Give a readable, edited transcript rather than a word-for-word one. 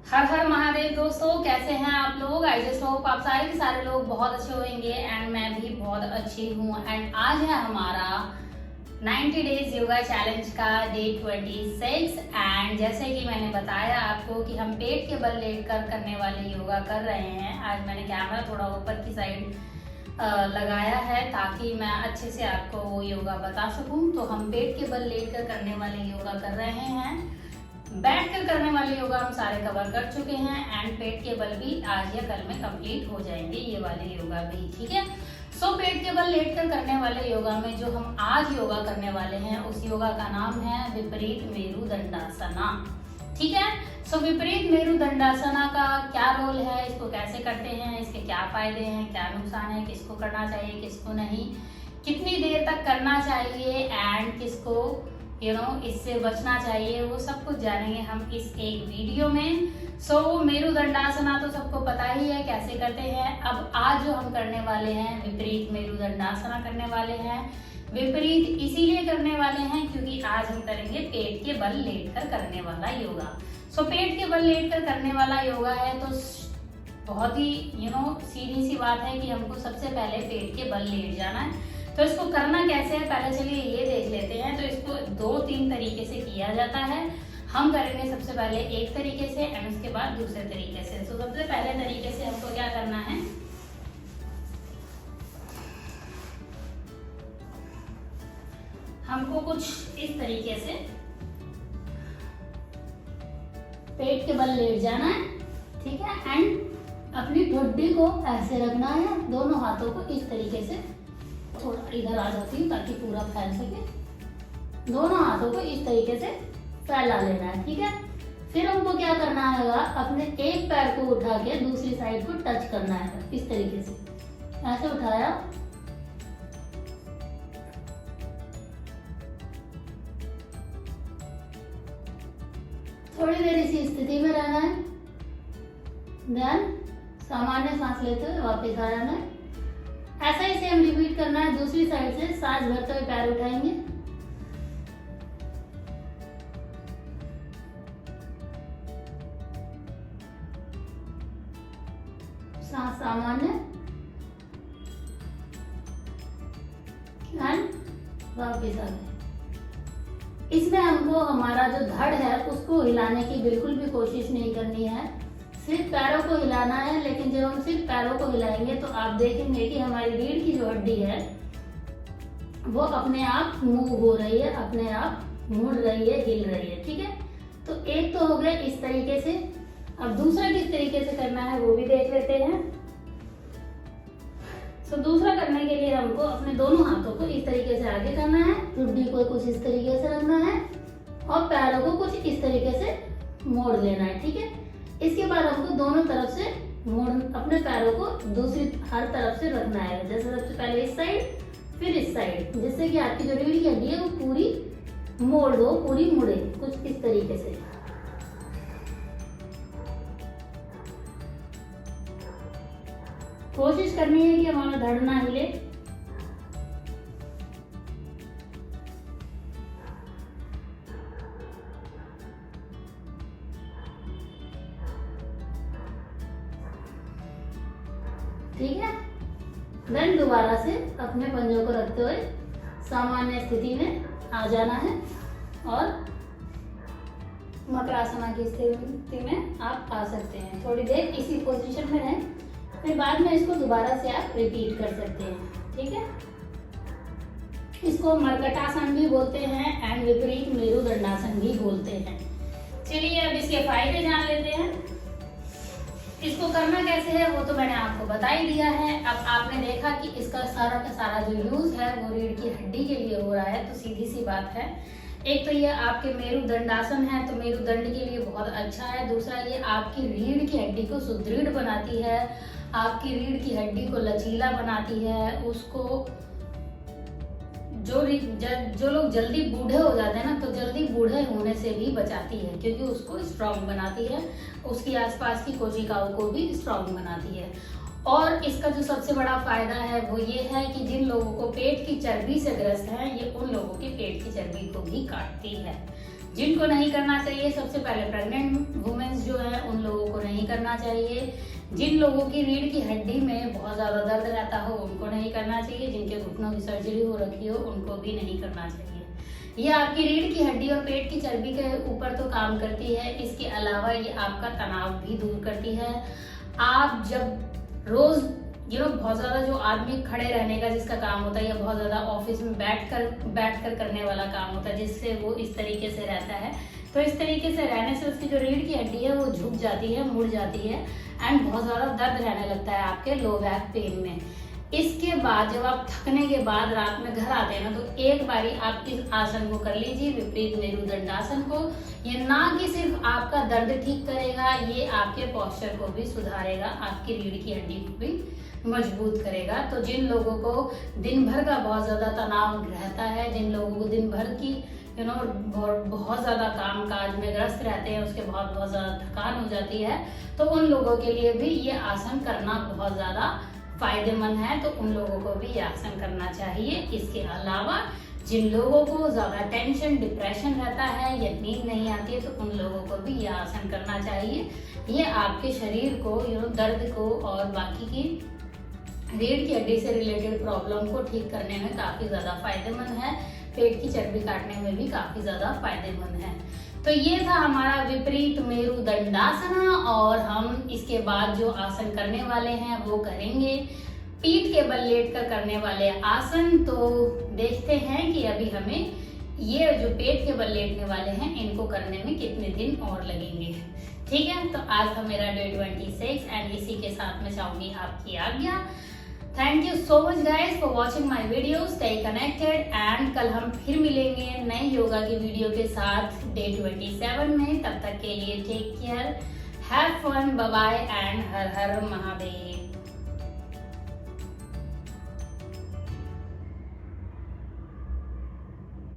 हर हर महादेव दोस्तों, कैसे हैं आप लोग। आई जस्ट होप आप सारे के सारे लोग बहुत अच्छे होंगे एंड मैं भी बहुत अच्छी हूँ। एंड आज है हमारा 90 डेज योगा चैलेंज का डे 26 एंड जैसे कि मैंने बताया आपको कि हम पेट के बल लेट कर करने वाले योगा कर रहे हैं। आज मैंने कैमरा थोड़ा ऊपर की साइड लगाया है ताकि मैं अच्छे से आपको वो योगा बता सकूं। तो हम पेट के बल लेट कर करने वाले योगा कर रहे हैं। बैठ कर करने वाले योगा हम सारे कवर कर चुके हैं एंड पेट के बल भी आज या कल में कंप्लीट हो जाएंगे, ये वाले योगा भी। ठीक है, सो पेट के बल लेट कर करने वाले योगा में जो हम आज योगा करने वाले हैं उस योगा का नाम है विपरीत मेरुदंडासना। ठीक है, सो विपरीत मेरुदंडासना का क्या रोल है, इसको कैसे करते हैं, इसके क्या फायदे हैं, क्या नुकसान है, किसको करना चाहिए किसको नहीं, कितनी देर तक करना चाहिए एंड किसको इससे बचना चाहिए, वो सब कुछ जानेंगे हम इस एक वीडियो में। सो मेरुदंडासना तो सबको पता ही है कैसे करते हैं। अब आज जो हम करने वाले हैं विपरीत मेरुदंडासना करने वाले हैं। विपरीत इसीलिए करने वाले हैं क्योंकि आज हम करेंगे पेट के बल लेट कर करने वाला योगा। सो पेट के बल लेट कर करने वाला योगा है तो बहुत ही सीधी सी बात है कि हमको सबसे पहले पेट के बल लेट जाना है। तो इसको करना कैसे है पहले चलिए ये देख लेते हैं। तो इसको 2-3 तरीके से किया जाता है। हम करेंगे सबसे पहले एक तरीके से एंड उसके बाद दूसरे तरीके से। तो सबसे पहले तरीके से हमको क्या करना है, हमको कुछ इस तरीके से पेट के बल लेट जाना है। ठीक है, एंड अपनी ठुड्डी को ऐसे रखना है, दोनों हाथों को इस तरीके से थोड़ा इधर आ जाती हूँ ताकि पूरा फैल सके। दोनों हाथों को इस तरीके से फैला लेना है। ठीक है, फिर हमको क्या करना है, अपने एक पैर को उठा के दूसरी साइड को टच करना है। इस तरीके से ऐसे उठाया, थोड़ी देर इसी स्थिति में रहना है, देन सामान्य सांस लेते हुए वापस आ जाना है। ऐसा ही सेम रिपीट करना है। दूसरी साइड से सांस भरते हुए पैर उठाएंगे, सांस सामान्य एंड वापस आ गए। इसमें हमको हमारा जो धड़ है उसको हिलाने की बिल्कुल भी कोशिश नहीं करनी है, सिर्फ पैरों को हिलाना है। लेकिन जब हम सिर्फ पैरों को हिलाएंगे तो आप देखेंगे कि हमारी रीढ़ की जो हड्डी है वो अपने आप मूव हो रही है, अपने आप मुड़ रही है, हिल रही है। ठीक है, तो एक तो हो गया इस तरीके से। अब दूसरा किस तरीके से करना है वो भी देख लेते हैं। तो दूसरा करने के लिए हमको अपने दोनों हाथों को इस तरीके से आगे करना है, ठुड्डी को कुछ इस तरीके से रखना है और पैरों को कुछ इस तरीके से मोड़ लेना है। ठीक है, इसके बाद हमको दोनों तरफ से अपने पैरों को दूसरी हर तरफ से रखना है। जैसे सबसे पहले इस साइड फिर इस साइड, जिससे कि आपकी जो रीढ़ की हड्डी है वो पूरी मोड़ दो, पूरी मुड़े कुछ इस तरीके से। कोशिश करनी है कि हमारा धड़ ना हिले। ठीक है, देन दोबारा से अपने पंजों को रखते हुए सामान्य स्थिति में आ जाना है और मकरासना की स्थिति में आप आ सकते हैं। थोड़ी देर इसी पोजीशन में रहें, फिर बाद में इसको दोबारा से आप रिपीट कर सकते हैं। ठीक है, इसको मर्कटासन भी बोलते हैं एंड विपरीत मेरुदंडासन भी बोलते हैं। चलिए अब इसके फायदे जान लेते हैं। इसको करना कैसे है वो तो मैंने आपको बता ही दिया है। अब आपने देखा कि इसका सारा का सारा जो यूज है वो रीढ़ की हड्डी के लिए हो रहा है। तो सीधी सी बात है, एक तो ये आपके मेरुदंडासन है तो मेरुदंड के लिए बहुत अच्छा है। दूसरा ये आपकी रीढ़ की हड्डी को सुदृढ़ बनाती है, आपकी रीढ़ की हड्डी को लचीला बनाती है। उसको जो लोग जल्दी बूढ़े हो जाते हैं ना, तो जल्दी बूढ़े होने से भी बचाती है क्योंकि उसको स्ट्रांग बनाती है, उसकी आसपास की कोशिकाओं को भी स्ट्रांग बनाती है। और इसका जो सबसे बड़ा फायदा है वो ये है कि जिन लोगों को पेट की चर्बी से ग्रस्त है, ये उन लोगों की पेट की चर्बी को भी काटती है। जिनको नहीं करना चाहिए, सबसे पहले प्रेग्नेंट वुमेन्स जो है उन लोगों करना चाहिए। जिन लोगों की रीढ़ की हड्डी में बहुत ज्यादा दर्द रहता हो उनको नहीं करना चाहिए। जिनके घुटनों की सर्जरी हो रखी हो उनको भी नहीं करना चाहिए। ये आपकी रीढ़ की हड्डी और पेट की चर्बी के ऊपर तो काम करती है, इसके अलावा ये आपका तनाव भी दूर करती है। आप जब रोज बहुत ज्यादा जो आदमी खड़े रहने का जिसका काम होता है या बहुत ज्यादा ऑफिस में बैठ कर करने वाला काम होता है जिससे वो इस तरीके से रहता है, तो इस तरीके से रहने से उसकी जो रीढ़ की हड्डी है वो झुक जाती है, मुड़ जाती है एंड बहुत ज्यादा दर्द रहने लगता है आपके लो बैक पेन में। इसके बाद जब आप थकने के बाद रात में घर आते हैं ना, तो एक बारी आप इस आसन को कर लीजिए, विपरीत मेरुदंडासन को। ये ना कि सिर्फ आपका दर्द ठीक करेगा, ये आपके पोस्चर को भी सुधारेगा, आपकी रीढ़ की हड्डी को भी मजबूत करेगा। तो जिन लोगों को दिन भर का बहुत ज्यादा तनाव रहता है, जिन लोगों को दिन भर की बहुत ज्यादा काम काज में ग्रस्त रहते हैं, उसके बाद बहुत ज्यादा थकान हो जाती है, तो उन लोगों के लिए भी ये आसन करना बहुत ज्यादा फायदेमंद है। तो उन लोगों को भी ये आसन करना चाहिए। इसके अलावा जिन लोगों को ज्यादा टेंशन डिप्रेशन रहता है या नींद नहीं आती है, तो उन लोगों को भी ये आसन करना चाहिए। ये आपके शरीर को दर्द को और बाकी की रीढ़ की हड्डी से रिलेटेड प्रॉब्लम को ठीक करने में काफी ज्यादा फायदेमंद है, पेट की चर्बी काटने में भी काफी ज्यादा फायदेमंद है। तो ये था हमारा विपरीत मेरुदंडासन, और हम इसके बाद जो आसन करने वाले हैं वो करेंगे पीठ के बल लेट कर करने वाले आसन। तो देखते हैं कि अभी हमें ये जो पेट के बल लेटने वाले हैं इनको करने में कितने दिन और लगेंगे। ठीक है, तो आज था मेरा डे 26 एंड इसी के साथ मैं चाहूंगी आपकी आज्ञा। Thank you so much guys for watching my video. Stay connected and कल हम फिर मिलेंगे नए योगा की वीडियो के साथ डे 27 में। तब तक के लिए take care, have fun, bye bye and Har Har Mahadev.